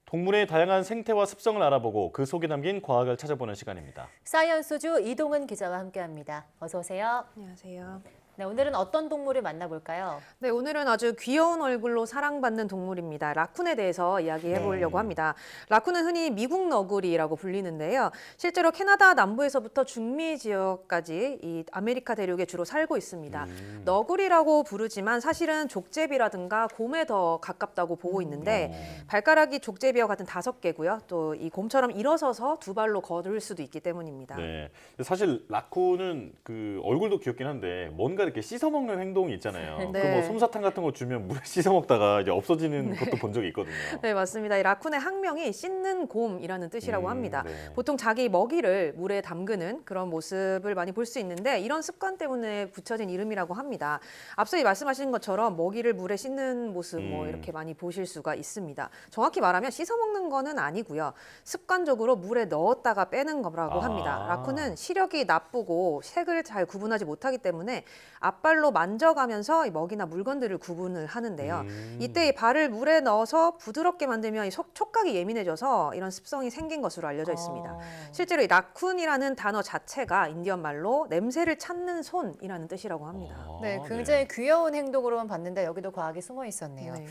동물의 다양한 생태와 습성을 알아보고 그 속에 담긴 과학을 찾아보는 시간입니다. 사이언스주 이동은 기자와 함께합니다. 어서 오세요. 안녕하세요. 네, 오늘은 어떤 동물을 만나볼까요? 네, 오늘은 아주 귀여운 얼굴로 사랑받는 동물입니다. 라쿤에 대해서 이야기해 보려고 합니다. 라쿤은 흔히 미국 너구리라고 불리는데요. 실제로 캐나다 남부에서부터 중미 지역까지 이 아메리카 대륙에 주로 살고 있습니다. 너구리라고 부르지만 사실은 족제비라든가 곰에 더 가깝다고 보고 있는데 발가락이 족제비와 같은 5개고요. 또 이 곰처럼 일어서서 두 발로 걸을 수도 있기 때문입니다. 네, 사실 라쿤은 그 얼굴도 귀엽긴 한데 뭔가 이렇게 씻어 먹는 행동이 있잖아요. 네. 그 뭐 솜사탕 같은 거 주면 물에 씻어 먹다가 이제 없어지는 것도 본 적이 있거든요. 네, 맞습니다. 이 라쿤의 학명이 씻는 곰이라는 뜻이라고 합니다. 네. 보통 자기 먹이를 물에 담그는 그런 모습을 많이 볼 수 있는데 이런 습관 때문에 붙여진 이름이라고 합니다. 앞서 말씀하신 것처럼 먹이를 물에 씻는 모습 뭐 이렇게 많이 보실 수가 있습니다. 정확히 말하면 씻어 먹는 거는 아니고요. 습관적으로 물에 넣었다가 빼는 거라고 합니다. 라쿤은 시력이 나쁘고 색을 잘 구분하지 못하기 때문에 앞발로 만져가면서 이 먹이나 물건들을 구분을 하는데요. 이때 이 발을 물에 넣어서 부드럽게 만들면 이 촉각이 예민해져서 이런 습성이 생긴 것으로 알려져 있습니다. 실제로 이 라쿤이라는 단어 자체가 인디언 말로 냄새를 찾는 손이라는 뜻이라고 합니다. 네, 굉장히 귀여운 행동으로만 봤는데 여기도 과학이 숨어 있었네요. 네.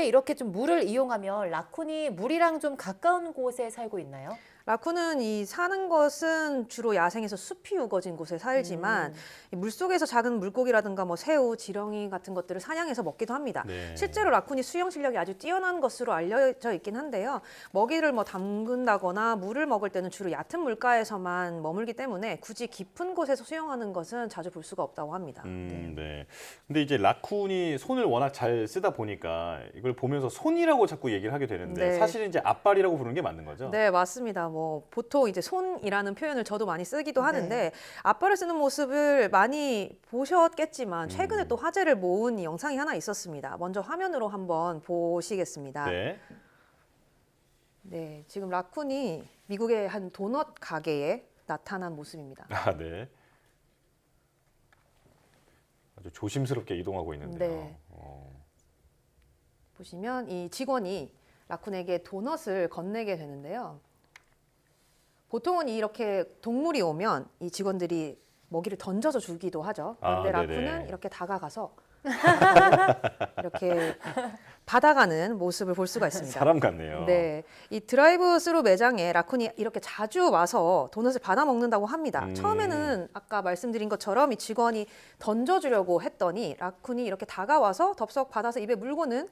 이렇게 좀 물을 이용하면 라쿤이 물이랑 좀 가까운 곳에 살고 있나요? 라쿤은 이 사는 것은 주로 야생에서 숲이 우거진 곳에 살지만 이 물속에서 작은 물고기라든가 뭐 새우, 지렁이 같은 것들을 사냥해서 먹기도 합니다. 네. 실제로 라쿤이 수영 실력이 아주 뛰어난 것으로 알려져 있긴 한데요. 먹이를 뭐 담근다거나 물을 먹을 때는 주로 얕은 물가에서만 머물기 때문에 굳이 깊은 곳에서 수영하는 것은 자주 볼 수가 없다고 합니다. 네. 근데 이제 라쿤이 손을 워낙 잘 쓰다 보니까 이걸 보면서 손이라고 자꾸 얘기를 하게 되는데 네. 사실은 이제 앞발이라고 부르는 게 맞는 거죠? 네, 맞습니다. 뭐 보통 이제 손이라는 표현을 저도 많이 쓰기도 하는데 앞발을 쓰는 모습을 많이 보셨겠지만 최근에 또 화제를 모은 영상이 하나 있었습니다. 먼저 화면으로 한번 보시겠습니다. 네. 네, 지금 라쿤이 미국의 한 도넛 가게에 나타난 모습입니다. 아, 네. 아주 조심스럽게 이동하고 있는데요. 네. 보시면 이 직원이 라쿤에게 도넛을 건네게 되는데요. 보통은 이렇게 동물이 오면 이 직원들이 먹이를 던져서 주기도 하죠. 그런데 아, 네네. 라쿤은 이렇게 다가가서 이렇게 받아가는 모습을 볼 수가 있습니다. 사람 같네요. 네, 이 드라이브스루 매장에 라쿤이 이렇게 자주 와서 도넛을 받아 먹는다고 합니다. 처음에는 아까 말씀드린 것처럼 이 직원이 던져주려고 했더니 라쿤이 이렇게 다가와서 덥석 받아서 입에 물고는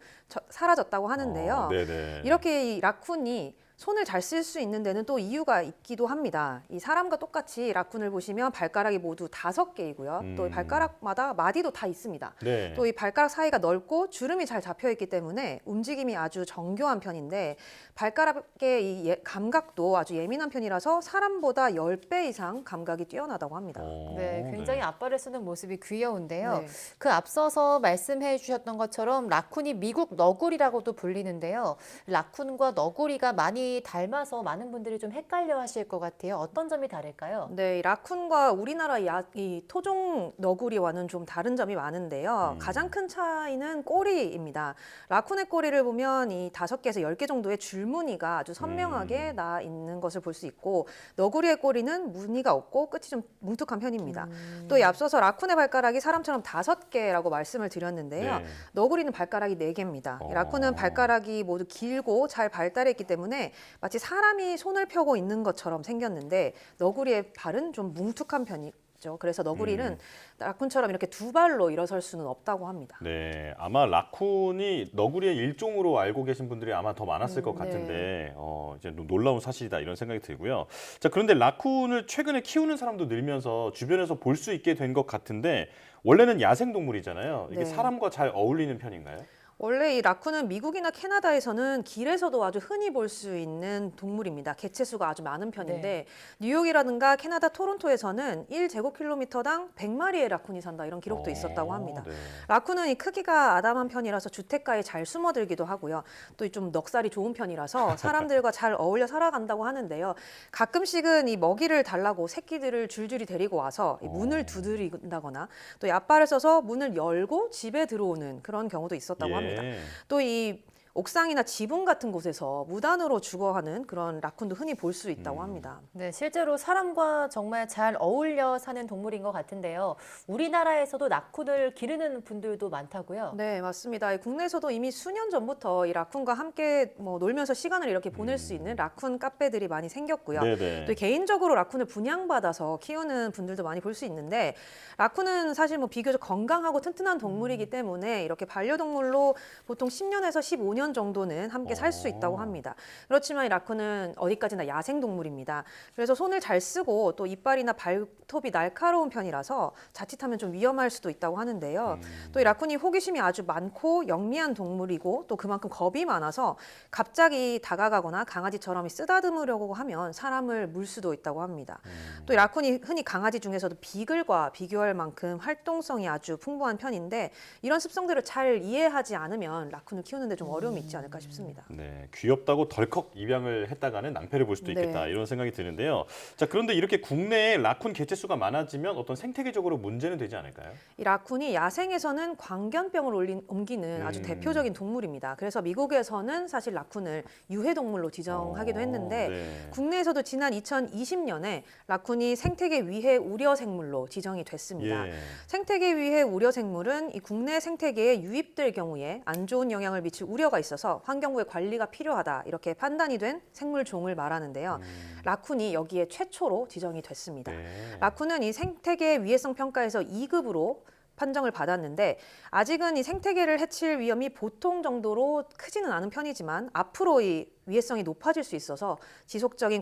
사라졌다고 하는데요. 네네. 이렇게 이 라쿤이 손을 잘 쓸 수 있는 데는 또 이유가 있기도 합니다. 이 사람과 똑같이 라쿤을 보시면 발가락이 모두 5개이고요. 또 이 발가락마다 마디도 다 있습니다. 네. 또 이 발가락 사이가 넓고 주름이 잘 잡혀 있기 때문에 움직임이 아주 정교한 편인데 발가락의 이 감각도 아주 예민한 편이라서 사람보다 10배 이상 감각이 뛰어나다고 합니다. 네, 굉장히 앞발을 쓰는 모습이 귀여운데요. 네. 그 앞서서 말씀해 주셨던 것처럼 라쿤이 미국 너구리라고도 불리는데요. 라쿤과 너구리가 많이 닮아서 많은 분들이 좀 헷갈려 하실 것 같아요. 어떤 점이 다를까요? 네, 이 라쿤과 우리나라 이 토종 너구리와는 좀 다른 점이 많은데요. 가장 큰 차이는 꼬리입니다. 라쿤의 꼬리를 보면 이 5개에서 10개 정도의 줄무늬가 아주 선명하게 나 있는 것을 볼 수 있고 너구리의 꼬리는 무늬가 없고 끝이 좀 뭉툭한 편입니다. 또 이 앞서서 라쿤의 발가락이 사람처럼 5개라고 말씀을 드렸는데요. 네. 너구리는 발가락이 4개입니다. 라쿤은 발가락이 모두 길고 잘 발달했기 때문에 마치 사람이 손을 펴고 있는 것처럼 생겼는데 너구리의 발은 좀 뭉툭한 편이죠. 그래서 너구리는 라쿤처럼 이렇게 두 발로 일어설 수는 없다고 합니다. 네, 아마 라쿤이 너구리의 일종으로 알고 계신 분들이 아마 더 많았을 것 같은데 이제 놀라운 사실이다 이런 생각이 들고요. 자, 그런데 라쿤을 최근에 키우는 사람도 늘면서 주변에서 볼 수 있게 된 것 같은데 원래는 야생 동물이잖아요. 이게 네. 사람과 잘 어울리는 편인가요? 원래 이 라쿤은 미국이나 캐나다에서는 길에서도 아주 흔히 볼 수 있는 동물입니다. 개체수가 아주 많은 편인데 뉴욕이라든가 캐나다 토론토에서는 1제곱킬로미터당 100마리의 라쿤이 산다 이런 기록도 있었다고 합니다. 네. 라쿤은 이 크기가 아담한 편이라서 주택가에 잘 숨어들기도 하고요. 또 좀 넉살이 좋은 편이라서 사람들과 잘 어울려 살아간다고 하는데요. 가끔씩은 이 먹이를 달라고 새끼들을 줄줄이 데리고 와서 이 문을 두드린다거나 또 이 앞발을 써서 문을 열고 집에 들어오는 그런 경우도 있었다고 합니다. 또 이 옥상이나 지붕 같은 곳에서 무단으로 주거하는 그런 라쿤도 흔히 볼 수 있다고 합니다. 네, 실제로 사람과 정말 잘 어울려 사는 동물인 것 같은데요. 우리나라에서도 라쿤을 기르는 분들도 많다고요? 네, 맞습니다. 국내에서도 이미 수년 전부터 이 라쿤과 함께 뭐 놀면서 시간을 이렇게 보낼 수 있는 라쿤 카페들이 많이 생겼고요. 네네. 또 개인적으로 라쿤을 분양받아서 키우는 분들도 많이 볼 수 있는데 라쿤은 사실 뭐 비교적 건강하고 튼튼한 동물이기 때문에 이렇게 반려동물로 보통 10년에서 15년 정도는 함께 살 수 있다고 합니다. 그렇지만 이 라쿤은 어디까지나 야생 동물입니다. 그래서 손을 잘 쓰고 또 이빨이나 발톱이 날카로운 편이라서 자칫하면 좀 위험할 수도 있다고 하는데요. 또 이 라쿤이 호기심이 아주 많고 영리한 동물이고 또 그만큼 겁이 많아서 갑자기 다가가거나 강아지처럼 쓰다듬으려고 하면 사람을 물 수도 있다고 합니다. 또 이 라쿤이 흔히 강아지 중에서도 비글과 비교할 만큼 활동성이 아주 풍부한 편인데 이런 습성들을 잘 이해하지 않으면 라쿤을 키우는데 좀 어려움이 있지 않을까 싶습니다. 네, 귀엽다고 덜컥 입양을 했다가는 낭패를 볼 수도 있겠다 네. 이런 생각이 드는데요. 자, 그런데 이렇게 국내에 라쿤 개체 수가 많아지면 어떤 생태계적으로 문제는 되지 않을까요? 이 라쿤이 야생에서는 광견병을 옮기는 아주 대표적인 동물입니다. 그래서 미국에서는 사실 라쿤을 유해동물로 지정하기도 했는데 네. 국내에서도 지난 2020년에 라쿤이 생태계 위해 우려 생물로 지정이 됐습니다. 예. 생태계 위해 우려 생물은 이 국내 생태계에 유입될 경우에 안 좋은 영향을 미칠 우려가 있어서 환경부의 관리가 필요하다 이렇게 판단이 된 생물 종을 말하는데요. 라쿤이 여기에 최초로 지정이 됐습니다. 네. 라쿤은 이 생태계 위해성 평가에서 2급으로 판정을 받았는데 아직은 이 생태계를 해칠 위험이 보통 정도로 크지는 않은 편이지만 앞으로 이 위해성이 높아질 수 있어서 지속적인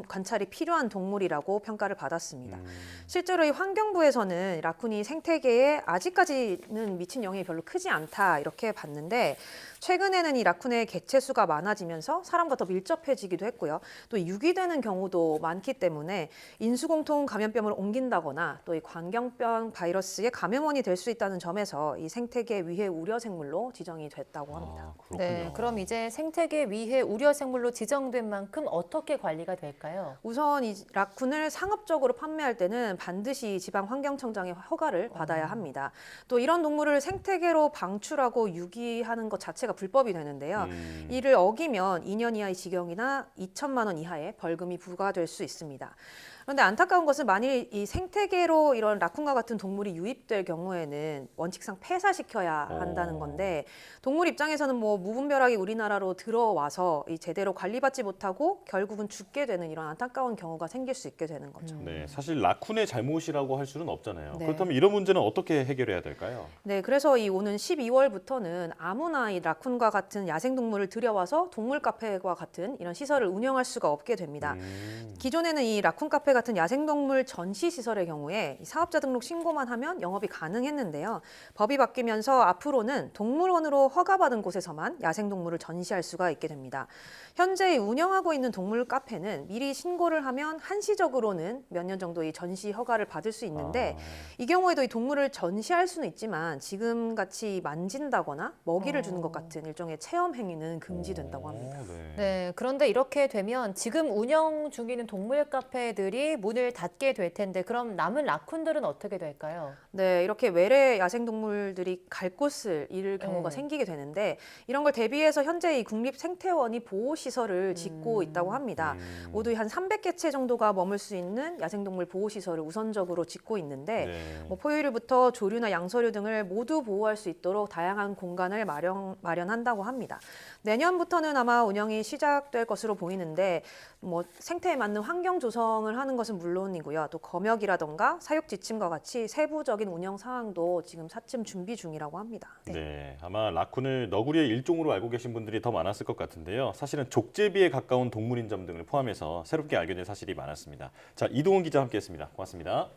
관찰이 필요한 동물이라고 평가를 받았습니다. 실제로 이 환경부에서는 라쿤이 생태계에 아직까지는 미친 영향이 별로 크지 않다 이렇게 봤는데 최근에는 이 라쿤의 개체 수가 많아지면서 사람과 더 밀접해지기도 했고요. 또 유기되는 경우도 많기 때문에 인수공통 감염병을 옮긴다거나 또 이 광견병 바이러스의 감염원이 될 수 있다는 점에서 이 생태계 위해 우려 생물로 지정이 됐다고 합니다. 아, 그렇군요. 네, 그럼 이제 생태계 위해 우려 생물로 지정된 만큼 어떻게 관리가 될까요? 우선 이 라쿤을 상업적으로 판매할 때는 반드시 지방환경청장의 허가를 받아야 합니다. 또 이런 동물을 생태계로 방출하고 유기하는 것 자체가 불법이 되는데요. 이를 어기면 2년 이하의 징역이나 2천만 원 이하의 벌금이 부과될 수 있습니다. 그런데 안타까운 것은 만일 이 생태계로 이런 라쿤과 같은 동물이 유입될 경우에는 원칙상 폐사시켜야 한다는 건데 동물 입장에서는 뭐 무분별하게 우리나라로 들어와서 이 제대로 관리받지 못하고 결국은 죽게 되는 이런 안타까운 경우가 생길 수 있게 되는 거죠. 네, 사실 라쿤의 잘못이라고 할 수는 없잖아요. 네. 그렇다면 이런 문제는 어떻게 해결해야 될까요? 네, 그래서 이 오는 12월부터는 아무나 이 라쿤과 같은 야생동물을 들여와서 동물 카페와 같은 이런 시설을 운영할 수가 없게 됩니다. 기존에는 이 라쿤 카페 같은 야생동물 전시 시설의 경우에 이 사업자 등록 신고만 하면 영업이 가능했는데요. 법이 바뀌면서 앞으로는 동물원으로 허가받은 곳에서만 야생동물을 전시할 수가 있게 됩니다. 현재 운영하고 있는 동물 카페는 미리 신고를 하면 한시적으로는 몇 년 정도 이 전시 허가를 받을 수 있는데 이 경우에도 이 동물을 전시할 수는 있지만 지금 같이 만진다거나 먹이를 주는 것 같은 일종의 체험 행위는 금지된다고 합니다. 네, 그런데 이렇게 되면 지금 운영 중인 동물 카페들이 문을 닫게 될 텐데 그럼 남은 라쿤들은 어떻게 될까요? 네, 이렇게 외래 야생동물들이 갈 곳을 잃을 경우가 생기게 되는데 이런 걸 대비해서 현재 이 국립생태원이 보호시설을 짓고 있다고 합니다. 모두 한 300개 채 정도가 머물 수 있는 야생동물 보호시설을 우선적으로 짓고 있는데 뭐 포유류부터 조류나 양서류 등을 모두 보호할 수 있도록 다양한 공간을 마련한다고 합니다. 내년부터는 아마 운영이 시작될 것으로 보이는데 뭐 생태에 맞는 환경 조성을 하는 것은 물론이고요. 또 검역이라던가 사육 지침과 같이 세부적인 운영 사항도 지금 차츰 준비 중이라고 합니다. 네, 아마 라쿤을 너구리의 일종으로 알고 계신 분들이 더 많았을 것 같은데요. 사실은 족제비에 가까운 동물인 점 등을 포함해서 새롭게 알게 된 사실이 많았습니다. 자, 이동훈 기자 함께했습니다. 고맙습니다.